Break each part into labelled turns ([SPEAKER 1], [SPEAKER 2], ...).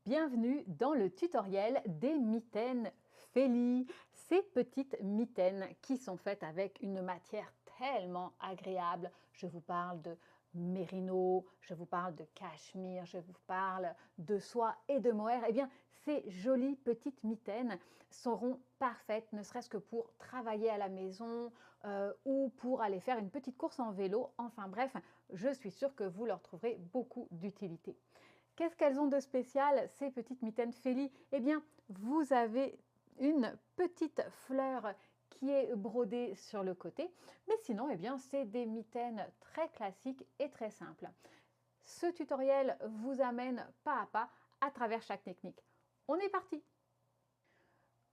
[SPEAKER 1] Bienvenue dans le tutoriel des mitaines Feli. Ces petites mitaines qui sont faites avec une matière tellement agréable. Je vous parle de mérino, je vous parle de cachemire, je vous parle de soie et de mohair. Eh bien, ces jolies petites mitaines seront parfaites, ne serait-ce que pour travailler à la maison ou pour aller faire une petite course en vélo. Enfin bref, je suis sûre que vous leur trouverez beaucoup d'utilité. Qu'est-ce qu'elles ont de spécial, ces petites mitaines Feli? Eh bien, vous avez une petite fleur qui est brodée sur le côté, mais sinon, eh bien, c'est des mitaines très classiques et très simples. Ce tutoriel vous amène pas à pas à travers chaque technique. On est parti!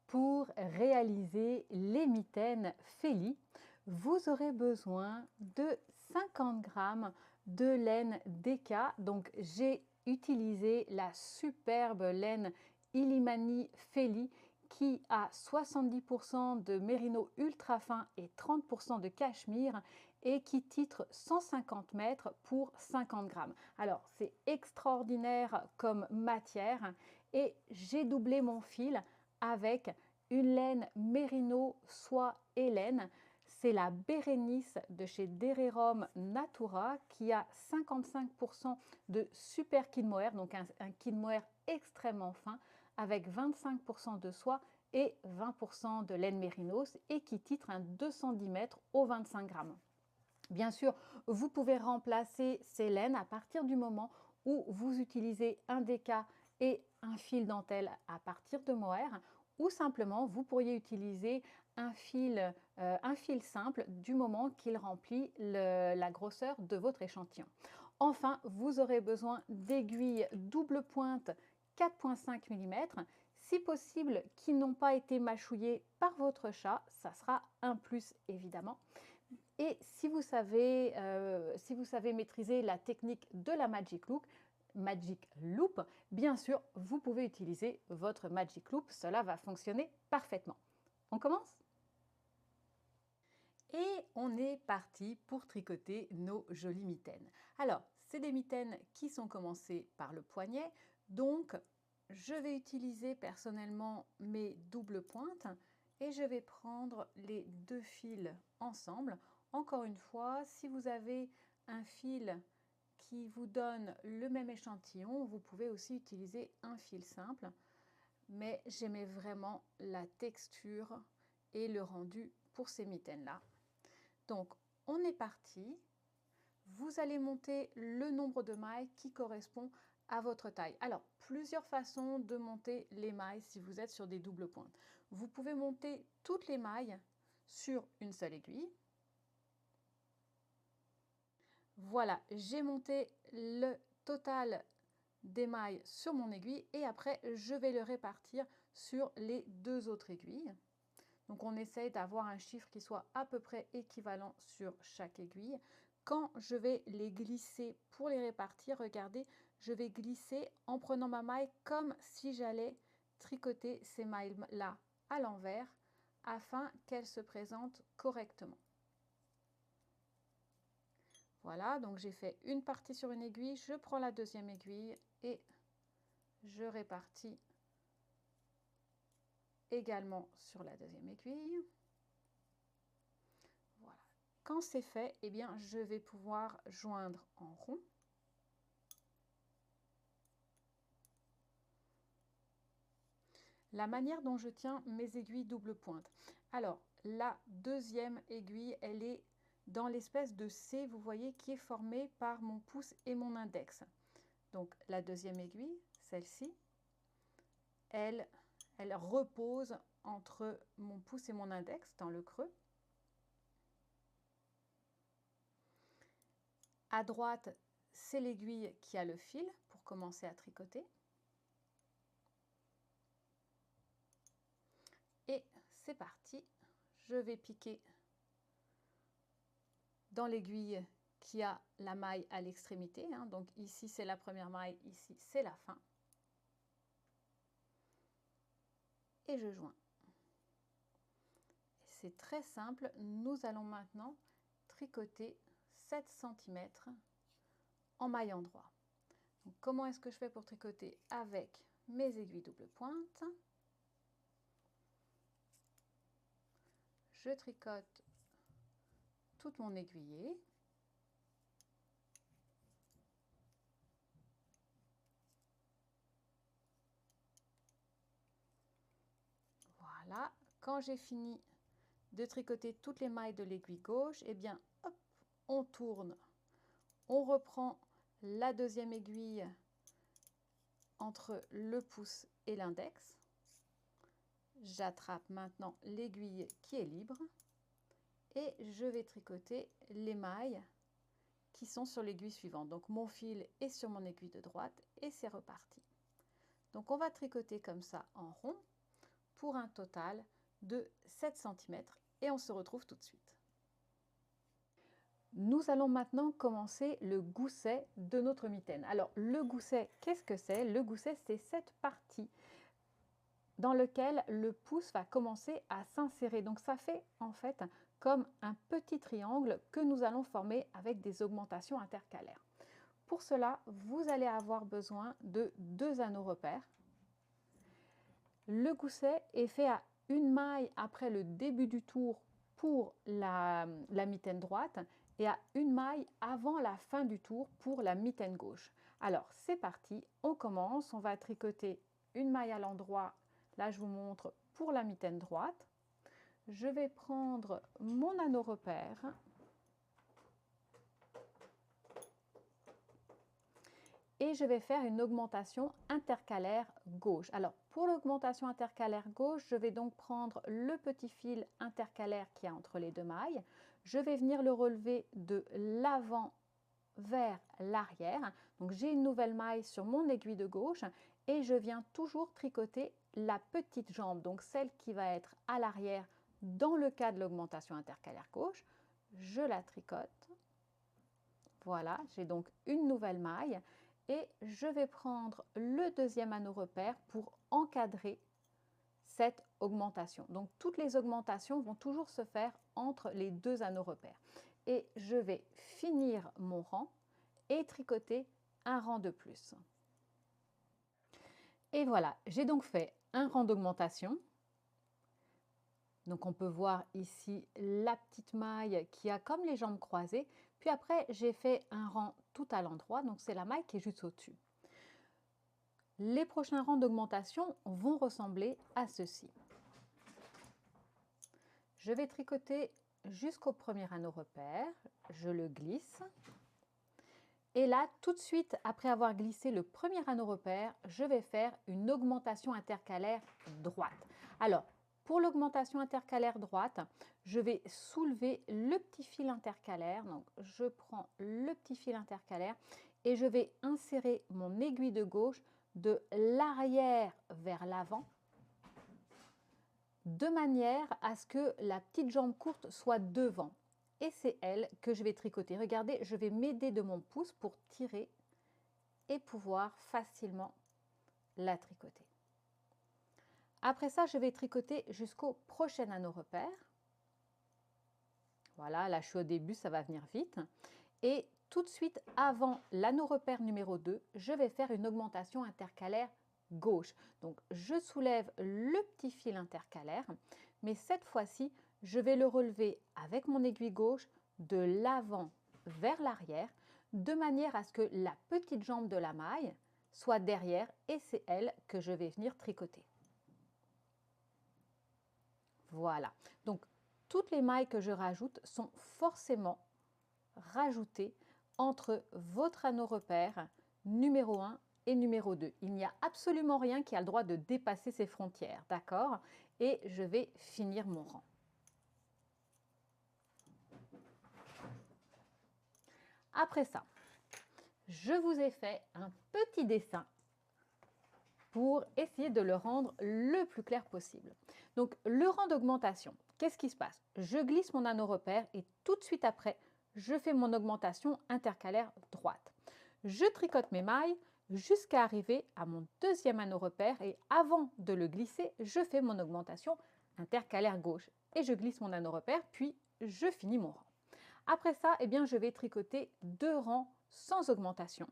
[SPEAKER 1] Pour réaliser les mitaines Feli, vous aurez besoin de 50 g de laine DK. Donc j'ai utilisé la superbe laine Illimani Feli qui a 70% de mérino ultra fin et 30% de cachemire et qui titre 150 mètres pour 50 g. Alors c'est extraordinaire comme matière et j'ai doublé mon fil avec une laine mérino soie et laine. C'est la Bérénice de chez Dererom Natura qui a 55% de super kid mohair, donc un kid mohair extrêmement fin avec 25% de soie et 20% de laine mérinos et qui titre un 210 mètres au 25 g. Bien sûr, vous pouvez remplacer ces laines à partir du moment où vous utilisez un DK et un fil dentelle à partir de mohair, ou simplement vous pourriez utiliser un fil simple du moment qu'il remplit la grosseur de votre échantillon. Enfin, vous aurez besoin d'aiguilles double pointe 4,5 mm, si possible qui n'ont pas été mâchouillées par votre chat, ça sera un plus évidemment. Et si vous savez maîtriser la technique de la Magic Loop, bien sûr, vous pouvez utiliser votre Magic Loop. Cela va fonctionner parfaitement. On commence? Et on est parti pour tricoter nos jolies mitaines. Alors, c'est des mitaines qui sont commencées par le poignet. Donc, je vais utiliser personnellement mes doubles pointes et je vais prendre les deux fils ensemble. Encore une fois, si vous avez un fil qui vous donne le même échantillon, vous pouvez aussi utiliser un fil simple. Mais j'aimais vraiment la texture et le rendu pour ces mitaines-là. Donc, on est parti. Vous allez monter le nombre de mailles qui correspond à votre taille. Alors, plusieurs façons de monter les mailles si vous êtes sur des doubles pointes. Vous pouvez monter toutes les mailles sur une seule aiguille. Voilà, j'ai monté le total des mailles sur mon aiguille et après, je vais le répartir sur les deux autres aiguilles. Donc, on essaye d'avoir un chiffre qui soit à peu près équivalent sur chaque aiguille. Quand je vais les glisser pour les répartir, regardez, je vais glisser en prenant ma maille comme si j'allais tricoter ces mailles-là à l'envers afin qu'elles se présentent correctement. Voilà, donc j'ai fait une partie sur une aiguille, je prends la deuxième aiguille et je répartis également sur la deuxième aiguille. Voilà. Quand c'est fait, eh bien, je vais pouvoir joindre en rond. La manière dont je tiens mes aiguilles double pointe. Alors, la deuxième aiguille, elle est dans l'espèce de C, vous voyez, qui est formée par mon pouce et mon index. Donc, la deuxième aiguille, celle-ci, elle repose entre mon pouce et mon index, dans le creux. À droite, c'est l'aiguille qui a le fil pour commencer à tricoter. Et c'est parti, je vais piquer dans l'aiguille qui a la maille à l'extrémité. Donc ici c'est la première maille, ici c'est la fin. Et je joins. C'est très simple, nous allons maintenant tricoter 7 cm en maille endroit. Donc comment est-ce que je fais pour tricoter avec mes aiguilles double pointe? Je tricote toute mon aiguillée. Voilà, quand j'ai fini de tricoter toutes les mailles de l'aiguille gauche, eh bien, hop, on tourne, on reprend la deuxième aiguille entre le pouce et l'index. J'attrape maintenant l'aiguille qui est libre et je vais tricoter les mailles qui sont sur l'aiguille suivante. Donc mon fil est sur mon aiguille de droite et c'est reparti. Donc on va tricoter comme ça en rond pour un total de 7 cm et on se retrouve tout de suite. Nous allons maintenant commencer le gousset de notre mitaine. Alors le gousset, qu'est-ce que c'est? Le gousset, c'est cette partie dans laquelle le pouce va commencer à s'insérer. Donc ça fait en fait comme un petit triangle que nous allons former avec des augmentations intercalaires. Pour cela, vous allez avoir besoin de 2 anneaux repères. Le gousset est fait à une maille après le début du tour pour la mitaine droite et à une maille avant la fin du tour pour la mitaine gauche. Alors c'est parti, on commence, on va tricoter une maille à l'endroit, là je vous montre pour la mitaine droite. Je vais prendre mon anneau repère et je vais faire une augmentation intercalaire gauche. Alors pour l'augmentation intercalaire gauche, je vais donc prendre le petit fil intercalaire qu'il y a entre les deux mailles. Je vais venir le relever de l'avant vers l'arrière. Donc j'ai une nouvelle maille sur mon aiguille de gauche et je viens toujours tricoter la petite jambe, donc celle qui va être à l'arrière dans le cas de l'augmentation intercalaire gauche. Je la tricote. Voilà, j'ai donc une nouvelle maille et je vais prendre le deuxième anneau repère pour encadrer cette augmentation. Donc toutes les augmentations vont toujours se faire entre les 2 anneaux repères. Et je vais finir mon rang et tricoter un rang de plus. Et voilà, j'ai donc fait un rang d'augmentation. Donc on peut voir ici la petite maille qui a comme les jambes croisées. Puis après, j'ai fait un rang tout à l'endroit, donc c'est la maille qui est juste au-dessus. Les prochains rangs d'augmentation vont ressembler à ceci. Je vais tricoter jusqu'au premier anneau repère, je le glisse. Et là, tout de suite, après avoir glissé le premier anneau repère, je vais faire une augmentation intercalaire droite. Alors, pour l'augmentation intercalaire droite, je vais soulever le petit fil intercalaire. Donc, je prends le petit fil intercalaire et je vais insérer mon aiguille de gauche de l'arrière vers l'avant, de manière à ce que la petite jambe courte soit devant. Et c'est elle que je vais tricoter. Regardez, je vais m'aider de mon pouce pour tirer et pouvoir facilement la tricoter. Après ça, je vais tricoter jusqu'au prochain anneau repère. Voilà, là je suis au début, ça va venir vite. Et tout de suite, avant l'anneau repère numéro 2, je vais faire une augmentation intercalaire gauche. Donc je soulève le petit fil intercalaire, mais cette fois-ci, je vais le relever avec mon aiguille gauche de l'avant vers l'arrière, de manière à ce que la petite jambe de la maille soit derrière et c'est elle que je vais venir tricoter. Voilà, donc toutes les mailles que je rajoute sont forcément rajoutées entre votre anneau repère numéro 1 et numéro 2. Il n'y a absolument rien qui a le droit de dépasser ces frontières, d'accord? Et je vais finir mon rang. Après ça, je vous ai fait un petit dessin pour essayer de le rendre le plus clair possible. Donc, le rang d'augmentation, qu'est-ce qui se passe? Je glisse mon anneau repère et tout de suite après, je fais mon augmentation intercalaire droite. Je tricote mes mailles jusqu'à arriver à mon deuxième anneau repère et avant de le glisser, je fais mon augmentation intercalaire gauche et je glisse mon anneau repère, puis je finis mon rang. Après ça, eh bien, je vais tricoter 2 rangs sans augmentation.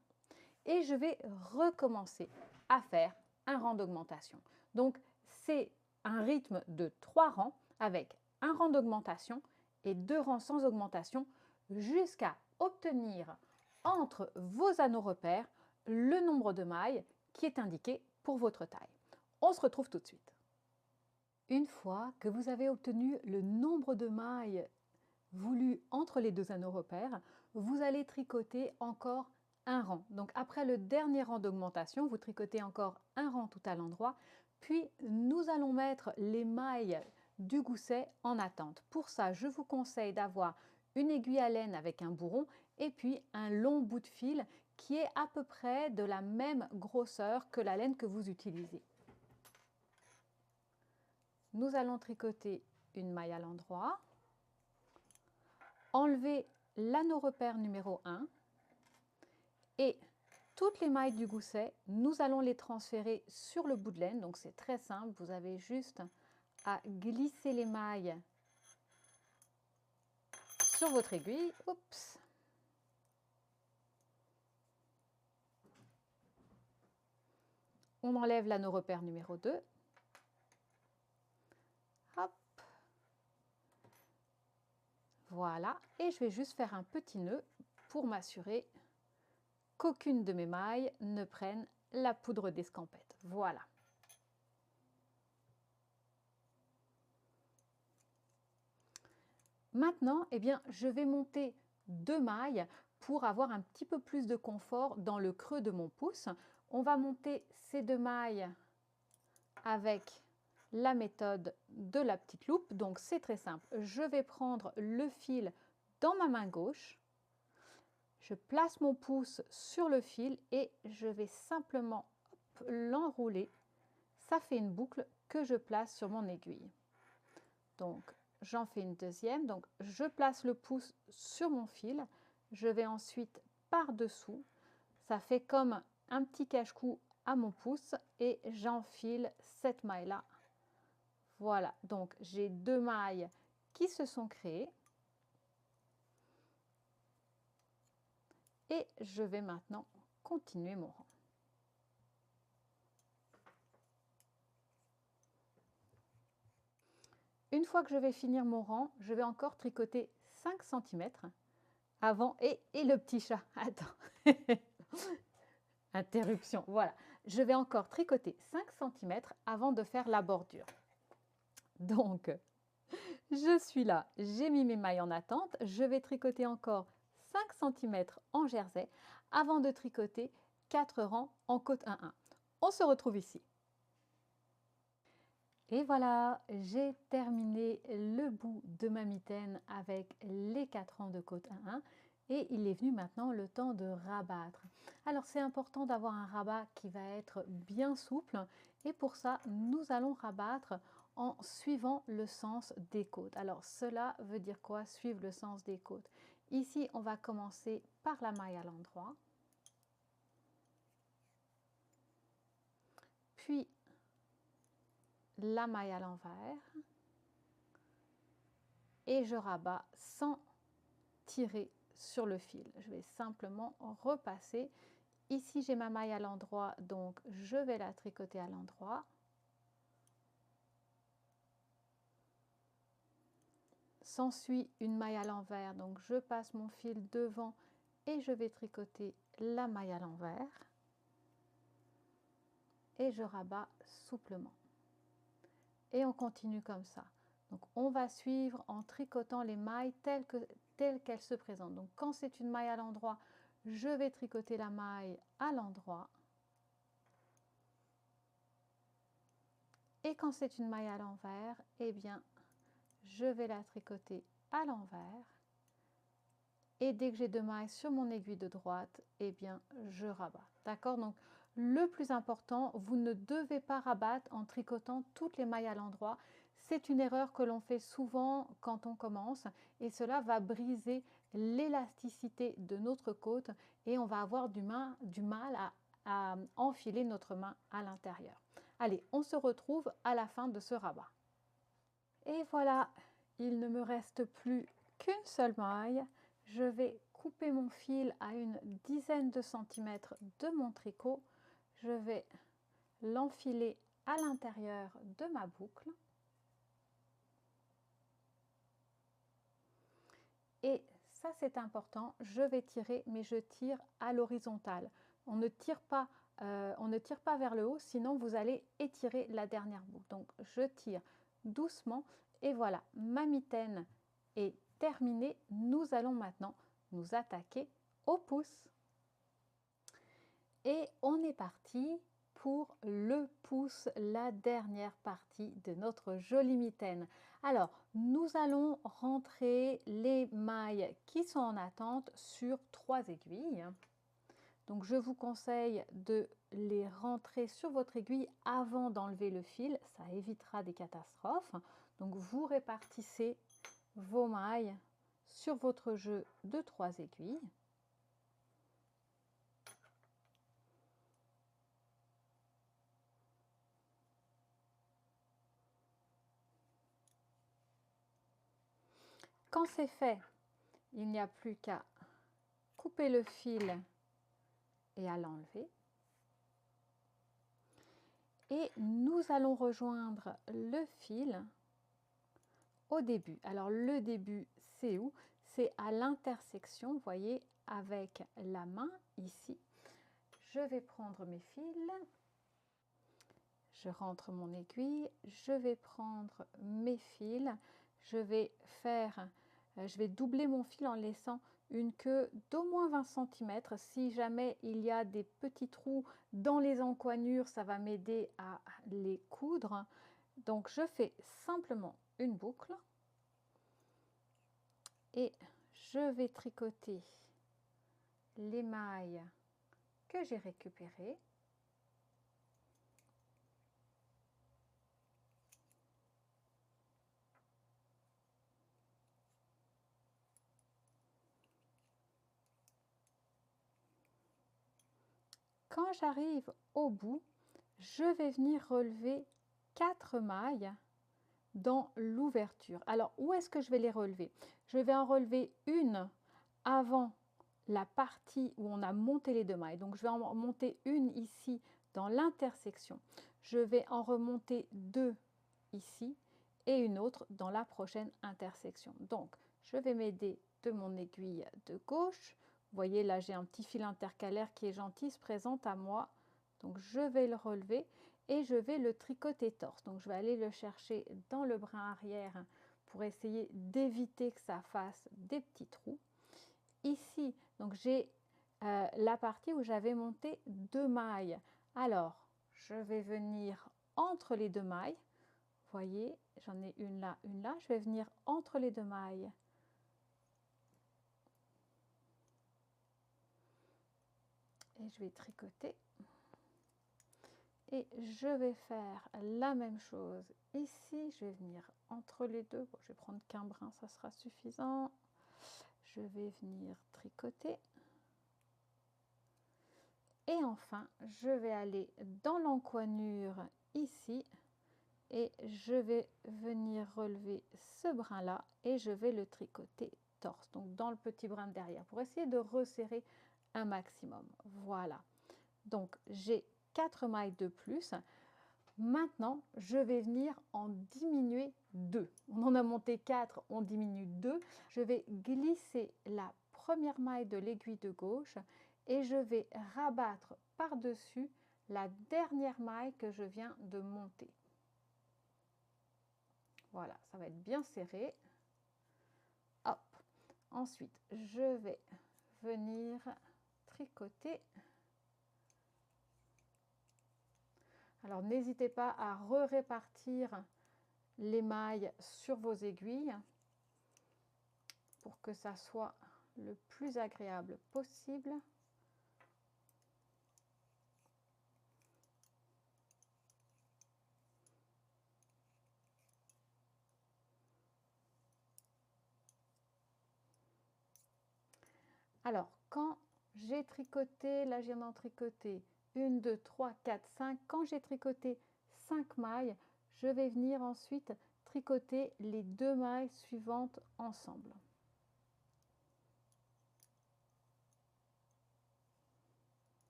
[SPEAKER 1] et je vais recommencer à faire un rang d'augmentation. Donc, c'est un rythme de 3 rangs avec un rang d'augmentation et 2 rangs sans augmentation jusqu'à obtenir entre vos anneaux repères le nombre de mailles qui est indiqué pour votre taille. On se retrouve tout de suite. Une fois que vous avez obtenu le nombre de mailles voulu entre les 2 anneaux repères, vous allez tricoter encore un rang. Donc après le dernier rang d'augmentation, vous tricotez encore un rang tout à l'endroit, puis nous allons mettre les mailles du gousset en attente. Pour ça, je vous conseille d'avoir une aiguille à laine avec un bourron et puis un long bout de fil qui est à peu près de la même grosseur que la laine que vous utilisez. Nous allons tricoter une maille à l'endroit, enlever l'anneau repère numéro 1 et toutes les mailles du gousset, nous allons les transférer sur le bout de laine. Donc c'est très simple, vous avez juste à glisser les mailles sur votre aiguille. Oups. On enlève l'anneau repère numéro 2. Hop. Voilà, et je vais juste faire un petit nœud pour m'assurer qu'aucune de mes mailles ne prenne la poudre d'escampette. Voilà. Maintenant, eh bien, je vais monter 2 mailles pour avoir un petit peu plus de confort dans le creux de mon pouce. On va monter ces 2 mailles avec la méthode de la petite loupe. Donc c'est très simple. Je vais prendre le fil dans ma main gauche. Je place mon pouce sur le fil et je vais simplement l'enrouler. Ça fait une boucle que je place sur mon aiguille. Donc j'en fais une deuxième. Donc je place le pouce sur mon fil. Je vais ensuite par-dessous. Ça fait comme un petit cache-cou à mon pouce et j'enfile cette maille-là. Voilà, donc j'ai 2 mailles qui se sont créées. Et je vais maintenant continuer mon rang. Une fois que je vais finir mon rang, je vais encore tricoter 5 cm avant et le petit chat. Attends. Interruption. Voilà. Je vais encore tricoter 5 cm avant de faire la bordure. Donc, je suis là, j'ai mis mes mailles en attente. Je vais tricoter encore 5 cm en jersey avant de tricoter 4 rangs en côte 1-1. On se retrouve ici. Et voilà, j'ai terminé le bout de ma mitaine avec les 4 rangs de côte 1-1 et il est venu maintenant le temps de rabattre. Alors c'est important d'avoir un rabat qui va être bien souple et pour ça nous allons rabattre en suivant le sens des côtes. Alors cela veut dire quoi, suivre le sens des côtes? Ici on va commencer par la maille à l'endroit, puis la maille à l'envers et je rabats sans tirer sur le fil. Je vais simplement repasser. Ici j'ai ma maille à l'endroit, donc je vais la tricoter à l'endroit. S'ensuit une maille à l'envers, donc je passe mon fil devant et je vais tricoter la maille à l'envers et je rabats souplement. Et on continue comme ça. Donc on va suivre en tricotant les mailles telles qu'elles se présentent. Donc quand c'est une maille à l'endroit, je vais tricoter la maille à l'endroit. Et quand c'est une maille à l'envers, eh bien, je vais la tricoter à l'envers. Et dès que j'ai 2 mailles sur mon aiguille de droite, eh bien, je rabats. D'accord? Donc, le plus important, vous ne devez pas rabattre en tricotant toutes les mailles à l'endroit. C'est une erreur que l'on fait souvent quand on commence et cela va briser l'élasticité de notre côte et on va avoir du mal à enfiler notre main à l'intérieur. Allez, on se retrouve à la fin de ce rabat. Et voilà, il ne me reste plus qu'une seule maille. Je vais couper mon fil à une dizaine de centimètres de mon tricot. Je vais l'enfiler à l'intérieur de ma boucle. Et ça, c'est important, je vais tirer, mais je tire à l'horizontale. On ne tire pas vers le haut, sinon vous allez étirer la dernière boucle. Donc, je tire doucement et voilà, ma mitaine est terminée. Nous allons maintenant nous attaquer au pouce. Et on est parti pour le pouce, la dernière partie de notre jolie mitaine. Alors, nous allons rentrer les mailles qui sont en attente sur 3 aiguilles. Donc, je vous conseille de les rentrer sur votre aiguille avant d'enlever le fil. Ça évitera des catastrophes. Donc, vous répartissez vos mailles sur votre jeu de 3 aiguilles. Quand c'est fait, il n'y a plus qu'à couper le fil et à l'enlever. Et nous allons rejoindre le fil au début. Alors le début, c'est où? C'est à l'intersection, vous voyez, avec la main ici. Je vais prendre mes fils, je rentre mon aiguille, je vais prendre mes fils, je vais doubler mon fil en laissant une queue d'au moins 20 cm. Si jamais il y a des petits trous dans les encoignures, ça va m'aider à les coudre. Donc je fais simplement une boucle et je vais tricoter les mailles que j'ai récupérées. Quand j'arrive au bout, je vais venir relever 4 mailles dans l'ouverture. Alors, où est-ce que je vais les relever? Je vais en relever une avant la partie où on a monté les 2 mailles. Donc, je vais en monter une ici dans l'intersection. Je vais en remonter 2 ici et une autre dans la prochaine intersection. Donc, je vais m'aider de mon aiguille de gauche. Vous voyez, là, j'ai un petit fil intercalaire qui est gentil, se présente à moi. Donc, je vais le relever et je vais le tricoter torse. Donc, je vais aller le chercher dans le brin arrière pour essayer d'éviter que ça fasse des petits trous. Ici, donc j'ai la partie où j'avais monté 2 mailles. Alors, je vais venir entre les 2 mailles. Vous voyez, j'en ai une là, une là. Je vais venir entre les 2 mailles. Et je vais tricoter. Et je vais faire la même chose ici. Je vais venir entre les deux. Bon, je vais prendre qu'un brin, ça sera suffisant. Je vais venir tricoter. Et enfin, je vais aller dans l'encoignure ici. Et je vais venir relever ce brin-là et je vais le tricoter torse. Donc dans le petit brin de derrière pour essayer de resserrer un maximum. Voilà. Donc j'ai 4 mailles de plus. Maintenant, je vais venir en diminuer 2. On en a monté 4, on diminue 2. Je vais glisser la première maille de l'aiguille de gauche et je vais rabattre par-dessus la dernière maille que je viens de monter. Voilà, ça va être bien serré. Hop. Ensuite, je vais venir tricoter. Alors, n'hésitez pas à répartir les mailles sur vos aiguilles pour que ça soit le plus agréable possible. Alors, quand j'ai tricoté, là, je viens d'en tricoter 1, 2, 3, 4, 5. Quand j'ai tricoté 5 mailles, je vais venir ensuite tricoter les 2 mailles suivantes ensemble.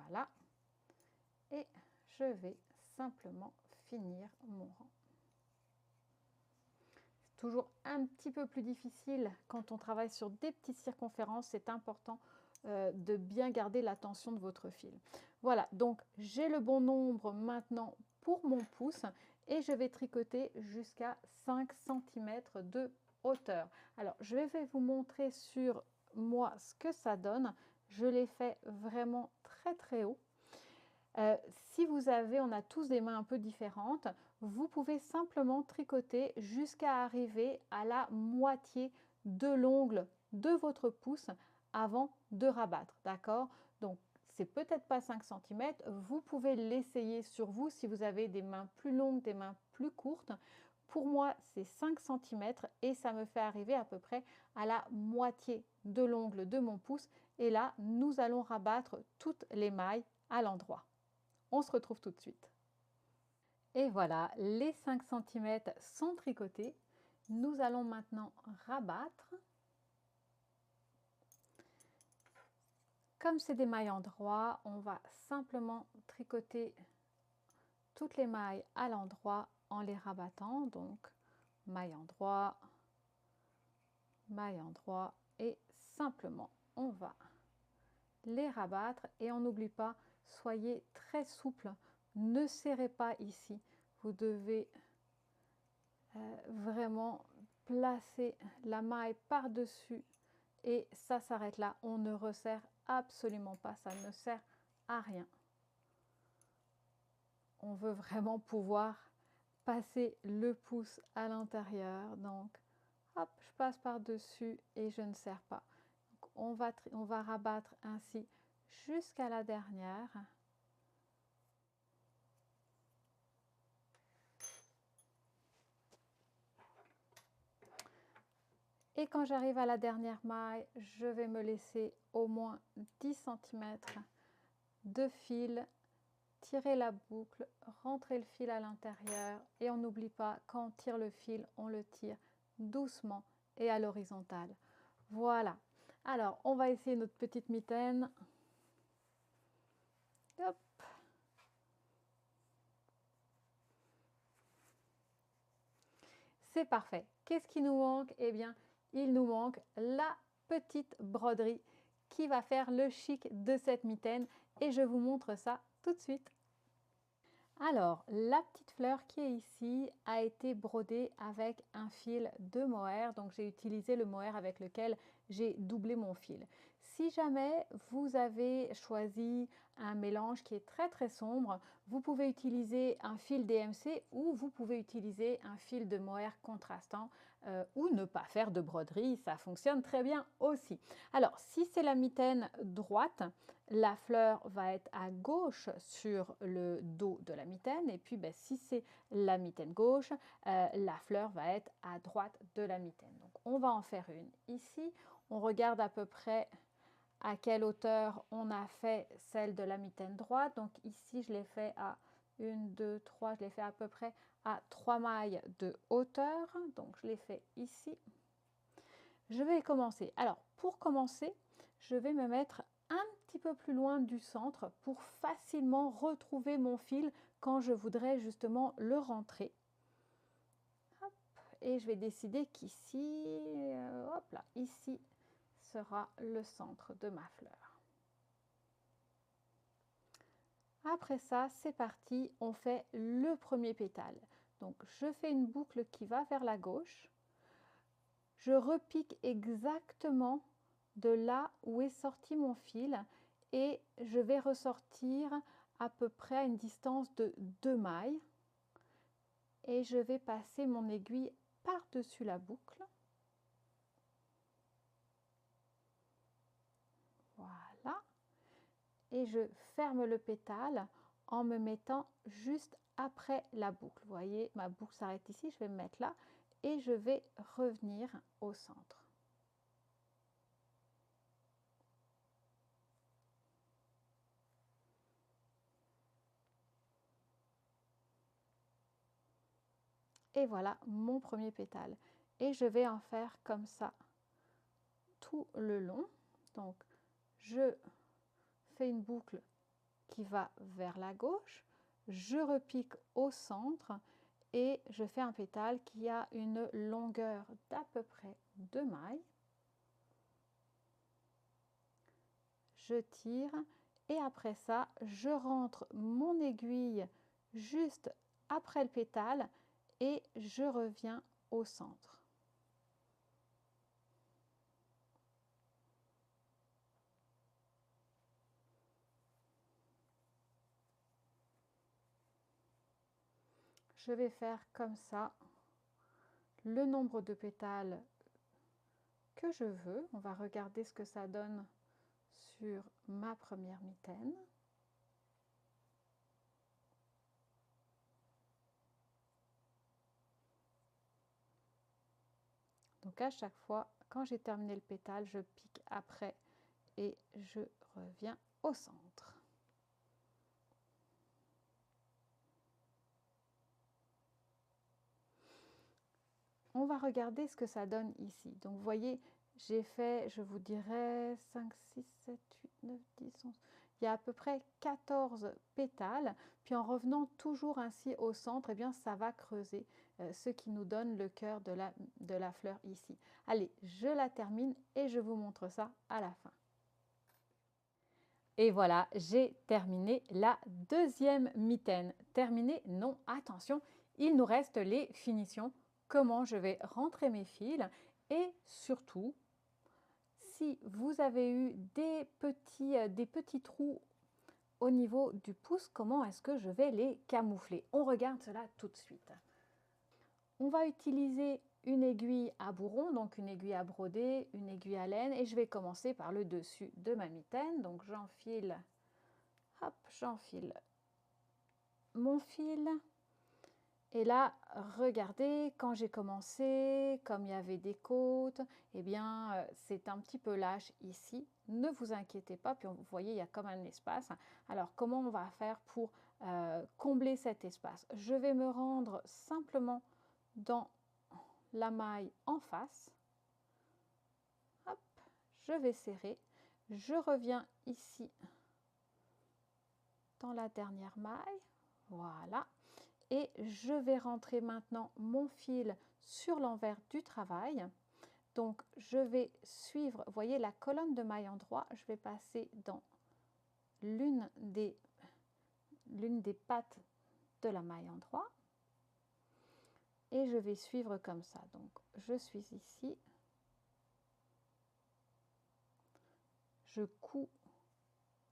[SPEAKER 1] Voilà. Et je vais simplement finir mon rang. C'est toujours un petit peu plus difficile quand on travaille sur des petites circonférences. C'est important de bien garder la tension de votre fil. Voilà, donc j'ai le bon nombre maintenant pour mon pouce et je vais tricoter jusqu'à 5 cm de hauteur. Alors, je vais vous montrer sur moi ce que ça donne. Je l'ai fait vraiment très haut. Si vous avez, on a tous des mains un peu différentes, vous pouvez simplement tricoter jusqu'à arriver à la moitié de l'ongle de votre pouce avant de rabattre, d'accord? Donc, c'est peut-être pas 5 cm, vous pouvez l'essayer sur vous si vous avez des mains plus longues, des mains plus courtes. Pour moi, c'est 5 cm et ça me fait arriver à peu près à la moitié de l'ongle de mon pouce. Et là, nous allons rabattre toutes les mailles à l'endroit. On se retrouve tout de suite. Et voilà, les 5 cm sont tricotés. Nous allons maintenant rabattre. Comme c'est des mailles en droit, on va simplement tricoter toutes les mailles à l'endroit en les rabattant. Donc, maille en droit et simplement, on va les rabattre et on n'oublie pas, soyez très souple, ne serrez pas ici. Vous devez vraiment placer la maille par-dessus et ça s'arrête là. On ne resserre absolument pas, ça ne sert à rien. On veut vraiment pouvoir passer le pouce à l'intérieur. Donc, hop, je passe par-dessus et je ne serre pas. Donc, on va rabattre ainsi jusqu'à la dernière. Et quand j'arrive à la dernière maille, je vais me laisser au moins 10 cm de fil, tirer la boucle, rentrer le fil à l'intérieur et on n'oublie pas, quand on tire le fil, on le tire doucement et à l'horizontale. Voilà. Alors, on va essayer notre petite mitaine. Hop. C'est parfait. Qu'est-ce qui nous manque? Eh bien, il nous manque la petite broderie qui va faire le chic de cette mitaine et je vous montre ça tout de suite. Alors, la petite fleur qui est ici a été brodée avec un fil de mohair. Donc, j'ai utilisé le mohair avec lequel j'ai doublé mon fil. Si jamais vous avez choisi un mélange qui est très sombre, vous pouvez utiliser un fil DMC ou vous pouvez utiliser un fil de mohair contrastant ou ne pas faire de broderie, ça fonctionne très bien aussi. Alors, si c'est la mitaine droite, la fleur va être à gauche sur le dos de la mitaine et puis si c'est la mitaine gauche, la fleur va être à droite de la mitaine. Donc on va en faire une ici. On regarde à peu près à quelle hauteur on a fait celle de la mitaine droite. Donc ici je l'ai fait à 1, 2, 3, je l'ai fait à peu près à 3 mailles de hauteur. Donc je l'ai fait ici. Je vais commencer. Alors pour commencer, je vais me mettre un petit peu plus loin du centre pour facilement retrouver mon fil quand je voudrais justement le rentrer. Hop, et je vais décider qu'ici, hop là, ici sera le centre de ma fleur. Après ça, c'est parti, on fait le premier pétale. Donc je fais une boucle qui va vers la gauche. Je repique exactement de là où est sorti mon fil et je vais ressortir à peu près à une distance de 2 mailles et je vais passer mon aiguille par-dessus la boucle. Voilà. Et je ferme le pétale en me mettant juste après la boucle. Vous voyez, ma boucle s'arrête ici, je vais me mettre là et je vais revenir au centre. Et voilà mon premier pétale. Et je vais en faire comme ça tout le long. Donc, je fais une boucle qui va vers la gauche, je repique au centre et je fais un pétale qui a une longueur d'à peu près 2 mailles. Je tire et après ça, je rentre mon aiguille juste après le pétale et je reviens au centre. Je vais faire comme ça le nombre de pétales que je veux. On va regarder ce que ça donne sur ma première mitaine. Donc à chaque fois, quand j'ai terminé le pétale, je pique après et je reviens au centre. On va regarder ce que ça donne ici. Donc vous voyez, j'ai fait, je vous dirais, 5, 6, 7, 8, 9, 10, 11. Il y a à peu près 14 pétales. Puis en revenant toujours ainsi au centre, eh bien, ça va creuser ce qui nous donne le cœur de la fleur ici. Allez, je la termine et je vous montre ça à la fin. Et voilà, j'ai terminé la deuxième mitaine. Terminé? Non, attention, il nous reste les finitions. Comment je vais rentrer mes fils et surtout, si vous avez eu des petits trous au niveau du pouce, comment est-ce que je vais les camoufler? On regarde cela tout de suite. On va utiliser une aiguille à bourron, donc une aiguille à broder, une aiguille à laine, et je vais commencer par le dessus de ma mitaine. Donc j'enfile, hop, j'enfile mon fil. Et là, regardez, quand j'ai commencé, comme il y avait des côtes, eh bien, c'est un petit peu lâche ici. Ne vous inquiétez pas, puis vous voyez, il y a comme un espace. Alors, comment on va faire pour combler cet espace? Je vais me rendre simplement dans la maille en face. Hop, je vais serrer. Je reviens ici dans la dernière maille. Voilà. Et je vais rentrer maintenant mon fil sur l'envers du travail. Donc je vais suivre, vous voyez la colonne de maille en droit, je vais passer dans l'une des pattes de la maille en droit et je vais suivre comme ça. Donc je suis ici, je couds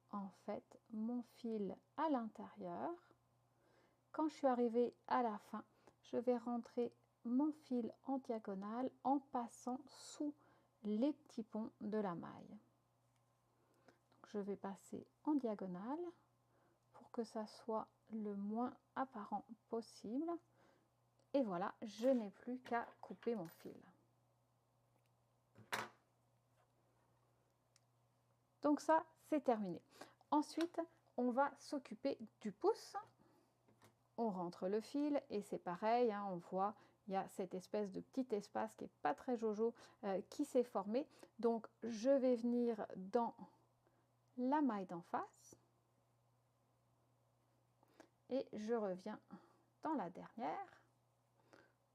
[SPEAKER 1] en fait mon fil à l'intérieur. Quand je suis arrivée à la fin, je vais rentrer mon fil en diagonale en passant sous les petits ponts de la maille. Donc, je vais passer en diagonale pour que ça soit le moins apparent possible. Et voilà, je n'ai plus qu'à couper mon fil. Donc ça, c'est terminé. Ensuite, on va s'occuper du pouce. On rentre le fil et c'est pareil, hein, on voit il y a cette espèce de petit espace qui n'est pas très jojo qui s'est formé. Donc je vais venir dans la maille d'en face et je reviens dans la dernière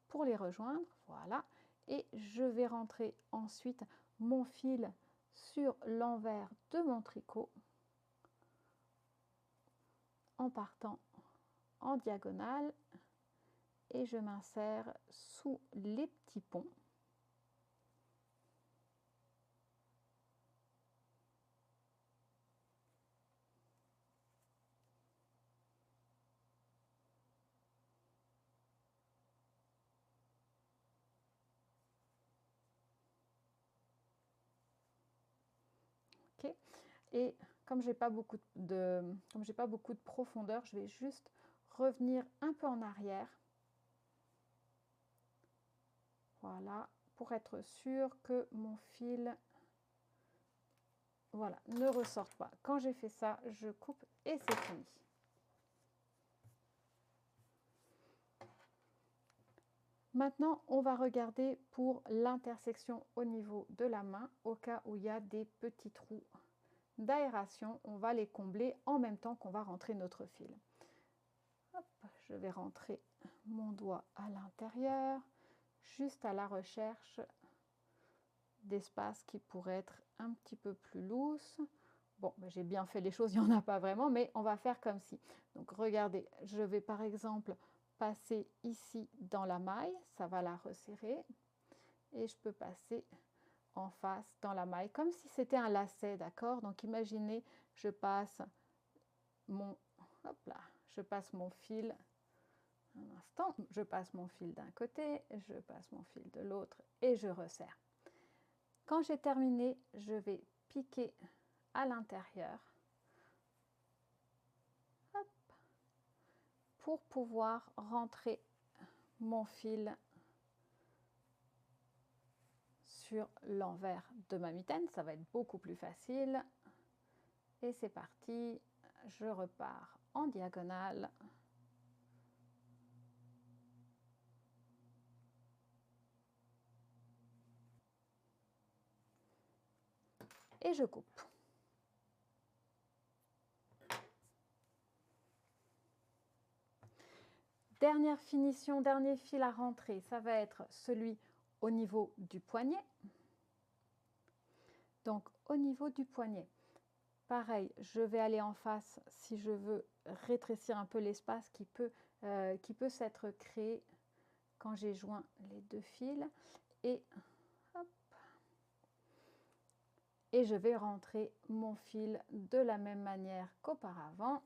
[SPEAKER 1] pour les rejoindre. Voilà, et je vais rentrer ensuite mon fil sur l'envers de mon tricot en partant en diagonale et je m'insère sous les petits ponts. Okay. Et comme j'ai pas beaucoup de profondeur, je vais juste revenir un peu en arrière. Voilà, pour être sûr que mon fil voilà, ne ressorte pas. Quand j'ai fait ça, je coupe et c'est fini. Maintenant, on va regarder pour l'intersection au niveau de la main, au cas où il y a des petits trous d'aération, on va les combler en même temps qu'on va rentrer notre fil. Hop, je vais rentrer mon doigt à l'intérieur, juste à la recherche d'espace qui pourrait être un petit peu plus loose. Bon, ben, j'ai bien fait les choses, il n'y en a pas vraiment, mais on va faire comme si. Donc regardez, je vais par exemple passer ici dans la maille, ça va la resserrer, et je peux passer en face dans la maille, comme si c'était un lacet, d'accord? Donc imaginez, je passe hop là, je passe mon fil, un instant, je passe mon fil d'un côté, je passe mon fil de l'autre et je resserre. Quand j'ai terminé, je vais piquer à l'intérieur pour pouvoir rentrer mon fil sur l'envers de ma mitaine. Ça va être beaucoup plus facile. Et c'est parti, je repars en diagonale. Et je coupe. Dernière finition, dernier fil à rentrer, ça va être celui au niveau du poignet. Donc au niveau du poignet, pareil, je vais aller en face si je veux rétrécir un peu l'espace qui peut s'être créé quand j'ai joint les deux fils. Et, hop, et je vais rentrer mon fil de la même manière qu'auparavant.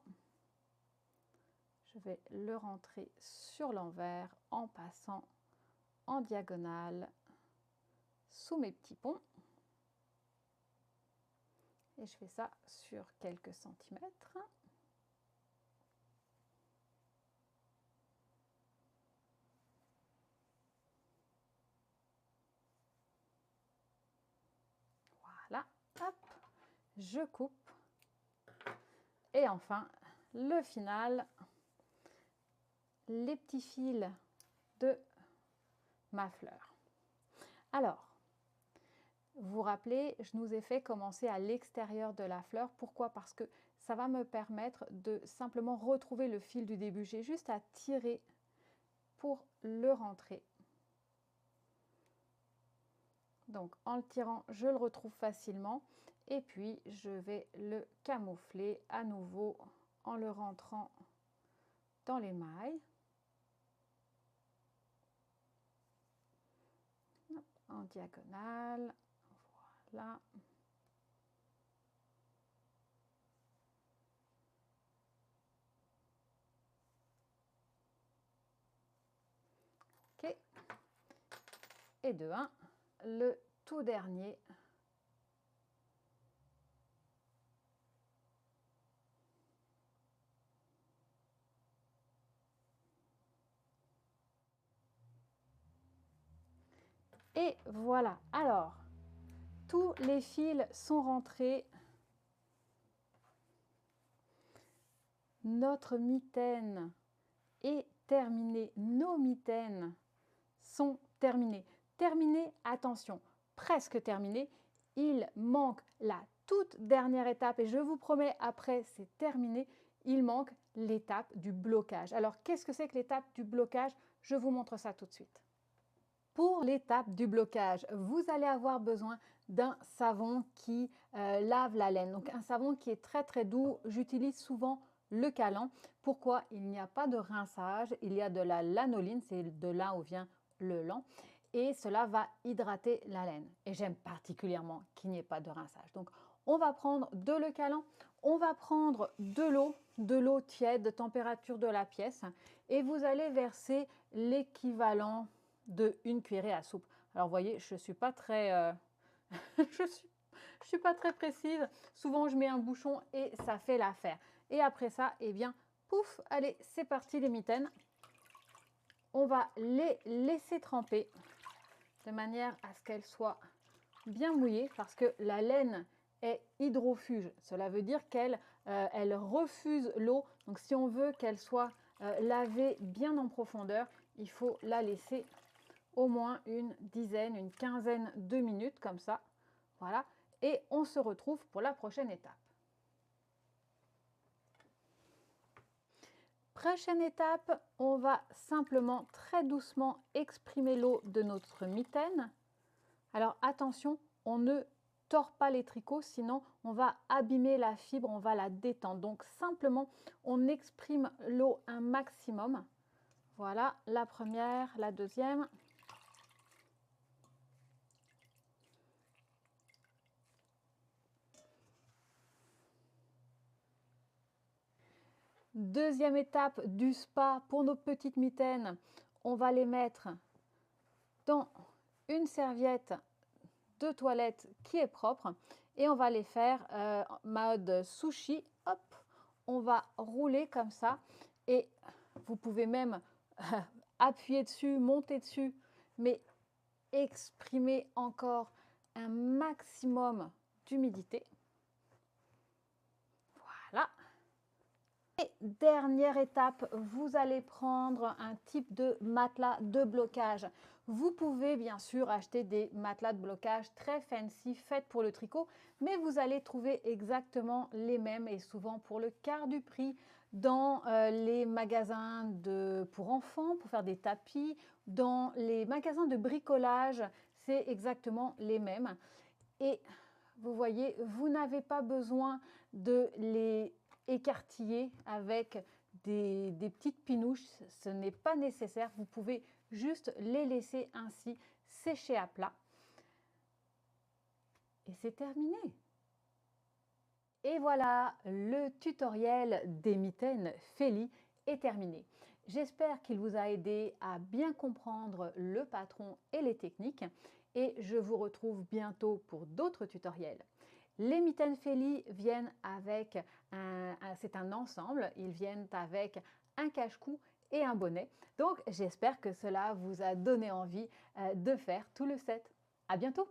[SPEAKER 1] Je vais le rentrer sur l'envers en passant en diagonale sous mes petits ponts. Et je fais ça sur quelques centimètres. Voilà, hop, je coupe. Et enfin, le final, les petits fils de ma fleur. Alors, vous vous rappelez, je nous ai fait commencer à l'extérieur de la fleur. Pourquoi? Parce que ça va me permettre de simplement retrouver le fil du début. J'ai juste à tirer pour le rentrer. Donc en le tirant, je le retrouve facilement. Et puis, je vais le camoufler à nouveau en le rentrant dans les mailles. Hop, en diagonale. Voilà. Ok. Et de 1, le tout dernier. Et voilà. Alors, tous les fils sont rentrés. Notre mitaine est terminée. Nos mitaines sont terminées. Terminées, attention, presque terminées. Il manque la toute dernière étape et je vous promets, après c'est terminé, il manque l'étape du blocage. Alors, qu'est-ce que c'est que l'étape du blocage? Je vous montre ça tout de suite. Pour l'étape du blocage, vous allez avoir besoin d'un savon qui lave la laine. Donc un savon qui est très très doux. J'utilise souvent le Calan. Pourquoi? Il n'y a pas de rinçage, il y a de la lanoline, c'est de là où vient le lin. Et cela va hydrater la laine. Et j'aime particulièrement qu'il n'y ait pas de rinçage. Donc on va prendre de le Calan, on va prendre de l'eau tiède, de température de la pièce. Et vous allez verser l'équivalent de une cuillerée à soupe. Alors vous voyez, je suis pas très je suis pas très précise. Souvent je mets un bouchon et ça fait l'affaire. Et après ça, eh bien, pouf, allez, c'est parti les mitaines. On va les laisser tremper de manière à ce qu'elles soient bien mouillées parce que la laine est hydrofuge. Cela veut dire qu'elle elle refuse l'eau. Donc si on veut qu'elle soit lavée bien en profondeur, il faut la laisser au moins une dizaine, une quinzaine de minutes comme ça. Voilà. Et on se retrouve pour la prochaine étape. Prochaine étape, on va simplement très doucement exprimer l'eau de notre mitaine. Alors attention, on ne tord pas les tricots, sinon on va abîmer la fibre, on va la détendre. Donc simplement, on exprime l'eau un maximum. Voilà, la première, la deuxième. Deuxième étape du spa pour nos petites mitaines, on va les mettre dans une serviette de toilette qui est propre et on va les faire mode sushi. Hop, on va rouler comme ça et vous pouvez même appuyer dessus, monter dessus, mais exprimer encore un maximum d'humidité. Voilà. Et dernière étape, vous allez prendre un type de matelas de blocage. Vous pouvez bien sûr acheter des matelas de blocage très fancy, faits pour le tricot, mais vous allez trouver exactement les mêmes et souvent pour le quart du prix dans les magasins pour enfants, pour faire des tapis, dans les magasins de bricolage, c'est exactement les mêmes. Et vous voyez, vous n'avez pas besoin de les écartiller avec des petites pinouches, ce n'est pas nécessaire, vous pouvez juste les laisser ainsi sécher à plat. Et c'est terminé. Et voilà, le tutoriel des mitaines Feli est terminé. J'espère qu'il vous a aidé à bien comprendre le patron et les techniques et je vous retrouve bientôt pour d'autres tutoriels. Les mitaines Feli viennent avec c'est un ensemble, ils viennent avec un cache-cou et un bonnet. Donc j'espère que cela vous a donné envie de faire tout le set. À bientôt!